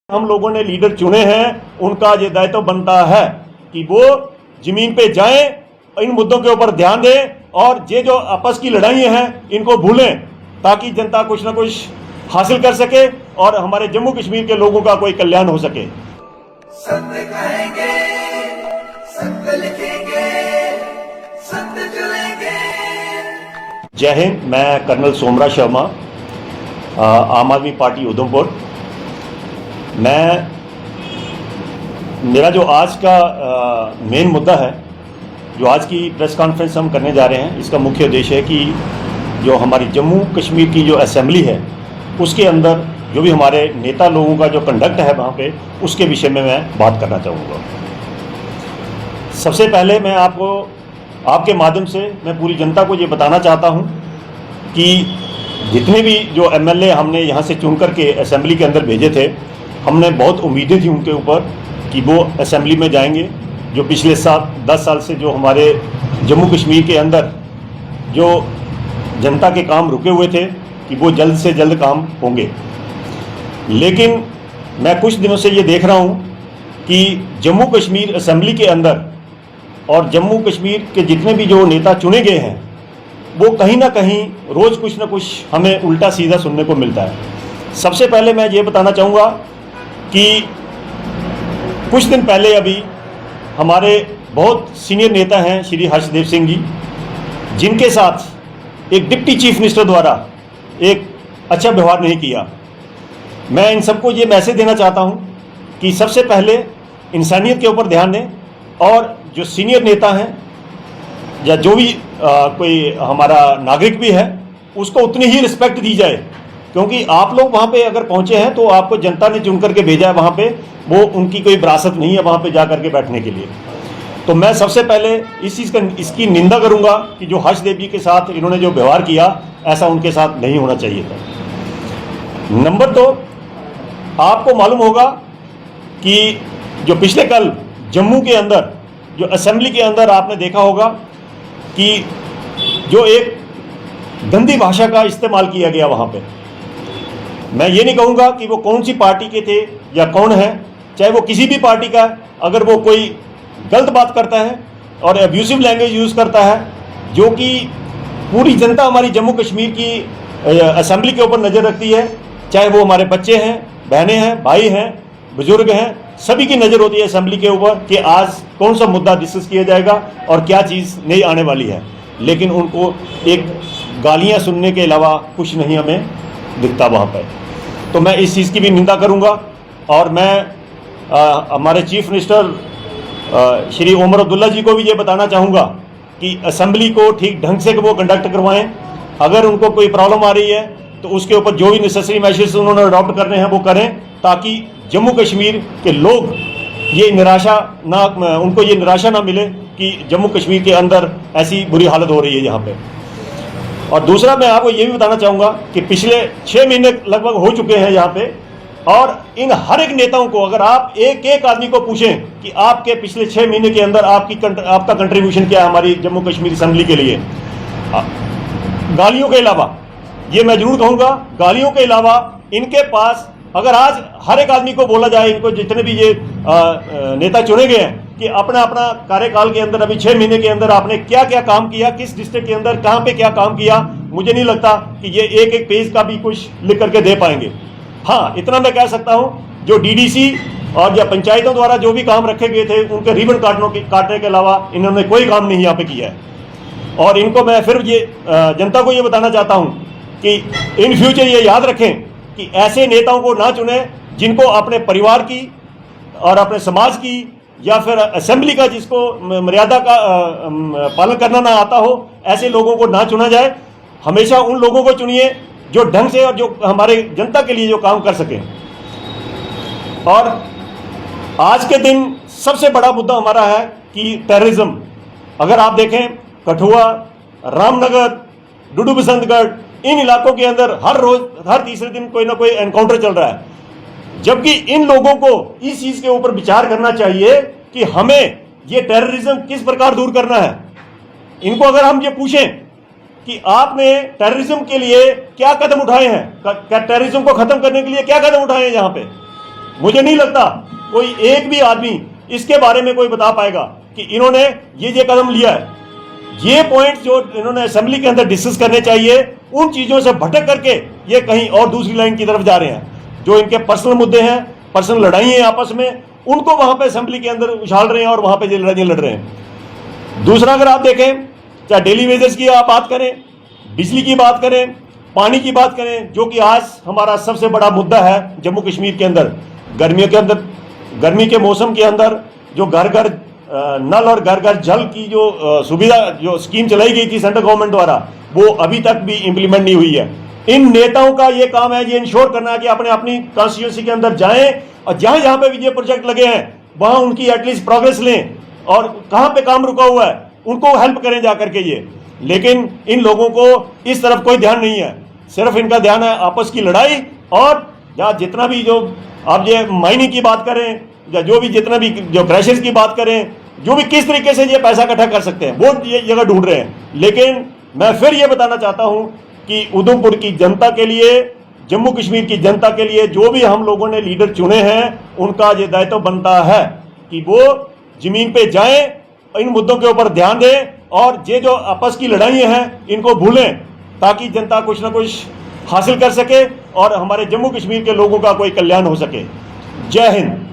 हम लोगों ने लीडर चुने हैं, उनका ये दायित्व बनता है कि वो जमीन पे जाएं, इन मुद्दों के ऊपर ध्यान दें और ये जो आपस की लड़ाइयां हैं इनको भूलें, ताकि जनता कुछ ना कुछ हासिल कर सके और हमारे जम्मू कश्मीर के लोगों का कोई कल्याण हो सके। सत्य कहेंगे, सत्य लिखेंगे, सत्य चलेंगे। जय हिंद। मैं कर्नल सोमराज शर्मा, आम आदमी पार्टी उधमपुर। मेरा जो आज का मेन मुद्दा है, जो आज की प्रेस कॉन्फ्रेंस हम करने जा रहे हैं, इसका मुख्य उद्देश्य है कि जो हमारी जम्मू कश्मीर की जो असेंबली है उसके अंदर जो भी हमारे नेता लोगों का जो कंडक्ट है वहाँ पे, उसके विषय में मैं बात करना चाहूँगा। सबसे पहले मैं आपके माध्यम से मैं पूरी जनता को ये बताना चाहता हूँ कि जितने भी जो एमएलए हमने यहाँ से चुन करके असेंबली के अंदर भेजे थे, हमने बहुत उम्मीदें थी उनके ऊपर कि वो असेंबली में जाएंगे। जो पिछले 10 साल से जो हमारे जम्मू कश्मीर के अंदर जो जनता के काम रुके हुए थे कि वो जल्द से जल्द काम होंगे। लेकिन मैं कुछ दिनों से ये देख रहा हूँ कि जम्मू कश्मीर असेंबली के अंदर और जम्मू कश्मीर के जितने भी जो नेता चुने गए हैं, वो कहीं ना कहीं रोज़ कुछ ना कुछ हमें उल्टा सीधा सुनने को मिलता है। सबसे पहले मैं ये बताना चाहूँगा कि कुछ दिन पहले अभी हमारे बहुत सीनियर नेता हैं श्री हर्षदेव सिंह जी, जिनके साथ एक डिप्टी चीफ मिनिस्टर द्वारा एक अच्छा व्यवहार नहीं किया। मैं इन सबको ये मैसेज देना चाहता हूँ कि सबसे पहले इंसानियत के ऊपर ध्यान दें और जो सीनियर नेता हैं या जो भी कोई हमारा नागरिक भी है, उसको उतनी ही रिस्पेक्ट दी जाए, क्योंकि आप लोग वहाँ पे अगर पहुँचे हैं तो आपको जनता ने चुन करके भेजा है वहाँ पे, वो उनकी कोई विरासत नहीं है वहाँ पे जा करके बैठने के लिए। तो मैं सबसे पहले इसकी निंदा करूँगा कि जो हर्षदेव जी के साथ इन्होंने जो व्यवहार किया, ऐसा उनके साथ नहीं होना चाहिए था। नंबर 2, आपको मालूम होगा कि जो पिछले कल जम्मू के अंदर जो असेंबली के अंदर आपने देखा होगा कि जो एक गंदी भाषा का इस्तेमाल किया गया वहाँ पे। मैं ये नहीं कहूँगा कि वो कौन सी पार्टी के थे या कौन है, चाहे वो किसी भी पार्टी का, अगर वो कोई गलत बात करता है और एब्यूसिव लैंग्वेज यूज़ करता है, जो कि पूरी जनता हमारी जम्मू कश्मीर की असेंबली के ऊपर नज़र रखती है, चाहे वो हमारे बच्चे हैं, बहनें हैं, भाई हैं, बुजुर्ग हैं, सभी की नज़र होती है असेंबली के ऊपर कि आज कौन सा मुद्दा डिस्कस किया जाएगा और क्या चीज़ नई आने वाली है। लेकिन उनको एक गालियाँ सुनने के अलावा कुछ नहीं हमें दिखता वहाँ पर। तो मैं इस चीज़ की भी निंदा करूँगा और मैं हमारे चीफ मिनिस्टर श्री उमर अब्दुल्ला जी को भी ये बताना चाहूँगा कि असेंबली को ठीक ढंग से वो कंडक्ट करवाएं। अगर उनको कोई प्रॉब्लम आ रही है तो उसके ऊपर जो भी नेसेसरी मेजर्स उन्होंने अडॉप्ट करने हैं वो करें, ताकि जम्मू कश्मीर के लोग उनको ये निराशा ना मिले कि जम्मू कश्मीर के अंदर ऐसी बुरी हालत हो रही है यहाँ पे। और दूसरा मैं आपको ये भी बताना चाहूँगा कि पिछले 6 महीने लगभग हो चुके हैं यहाँ पे, और इन हर एक नेताओं को अगर आप एक एक आदमी को पूछें कि आपके पिछले 6 महीने के अंदर आपका कंट्रीब्यूशन क्या है हमारी जम्मू कश्मीर असेंबली के लिए, गालियों के अलावा, ये मैं जरूर कहूँगा, गालियों के अलावा इनके पास अगर आज हर एक आदमी को बोला जाए, इनको जितने भी ये नेता चुने गए हैं, कि अपना अपना कार्यकाल के अंदर अभी 6 महीने के अंदर आपने क्या क्या काम किया, किस डिस्ट्रिक्ट के अंदर कहाँ पे क्या काम किया, मुझे नहीं लगता कि ये एक एक पेज का भी कुछ लिख करके दे पाएंगे। हाँ, इतना मैं कह सकता हूँ, जो डीडीसी और या पंचायतों द्वारा जो भी काम रखे गए थे, उनके रिबन काटने के अलावा इन्होंने कोई काम नहीं यहाँ पे किया है। और इनको मैं फिर ये जनता को ये बताना चाहता हूँ कि इन फ्यूचर ये याद रखें कि ऐसे नेताओं को ना चुने जिनको अपने परिवार की और अपने समाज की या फिर असेंबली का जिसको मर्यादा का पालन करना ना आता हो, ऐसे लोगों को ना चुना जाए। हमेशा उन लोगों को चुनिए जो ढंग से और जो हमारे जनता के लिए जो काम कर सकें। और आज के दिन सबसे बड़ा मुद्दा हमारा है कि टेररिज्म। अगर आप देखें, कठुआ, रामनगर, डुडू बसंतगढ़, इन इलाकों के अंदर हर रोज हर तीसरे दिन कोई ना कोई एनकाउंटर चल रहा है, जबकि इन लोगों को इस चीज के ऊपर विचार करना चाहिए कि हमें ये टेररिज्म किस प्रकार दूर करना है। इनको अगर हम ये पूछें कि आपने टेररिज्म के लिए क्या कदम उठाए हैं, टेररिज्म को खत्म करने के लिए क्या कदम उठाए हैं यहाँ पे, मुझे नहीं लगता कोई एक भी आदमी इसके बारे में कोई बता पाएगा कि इन्होंने ये कदम लिया है। ये पॉइंट जो इन्होंने असेंबली के अंदर डिस्कस करने चाहिए, उन चीज़ों से भटक करके ये कहीं और दूसरी लाइन की तरफ जा रहे हैं। जो इनके पर्सनल मुद्दे हैं, पर्सनल लड़ाई है आपस में, उनको वहाँ पे असेंबली के अंदर उछाल रहे हैं और वहाँ पे ये लड़ाइयाँ लड़ रहे हैं। दूसरा, अगर आप देखें, चाहे डेली वेजेस की आप बात करें, बिजली की बात करें, पानी की बात करें, जो कि आज हमारा सबसे बड़ा मुद्दा है जम्मू कश्मीर के अंदर। गर्मियों के अंदर, गर्मी के मौसम के अंदर जो घर घर नल और घर घर जल की जो सुविधा, जो स्कीम चलाई गई थी सेंट्रल गवर्नमेंट द्वारा, वो अभी तक भी इंप्लीमेंट नहीं हुई है। इन नेताओं का ये काम है, ये इंश्योर करना है कि अपनी कॉन्स्टिट्यूंसी के अंदर जाएं और जहां जहां पे भी ये प्रोजेक्ट लगे हैं वहां उनकी एटलीस्ट प्रोग्रेस लें, और कहां पे काम रुका हुआ है उनको हेल्प करें जा करके ये। लेकिन इन लोगों को इस तरफ कोई ध्यान नहीं है, सिर्फ इनका ध्यान है आपस की लड़ाई, और या जितना भी जो आप ये माइनिंग की बात करें या जो भी जितना भी जो क्रैशेस की बात करें, जो भी किस तरीके से ये पैसा इकट्ठा कर सकते हैं वो ये जगह ढूंढ रहे हैं। लेकिन मैं फिर ये बताना चाहता हूं कि उधमपुर की जनता के लिए, जम्मू कश्मीर की जनता के लिए जो भी हम लोगों ने लीडर चुने हैं, उनका ये दायित्व बनता है कि वो जमीन पे जाएं, इन मुद्दों के ऊपर ध्यान दें, और ये जो आपस की लड़ाइयाँ हैं इनको भूलें, ताकि जनता कुछ ना कुछ हासिल कर सके और हमारे जम्मू कश्मीर के लोगों का कोई कल्याण हो सके। जय हिंद।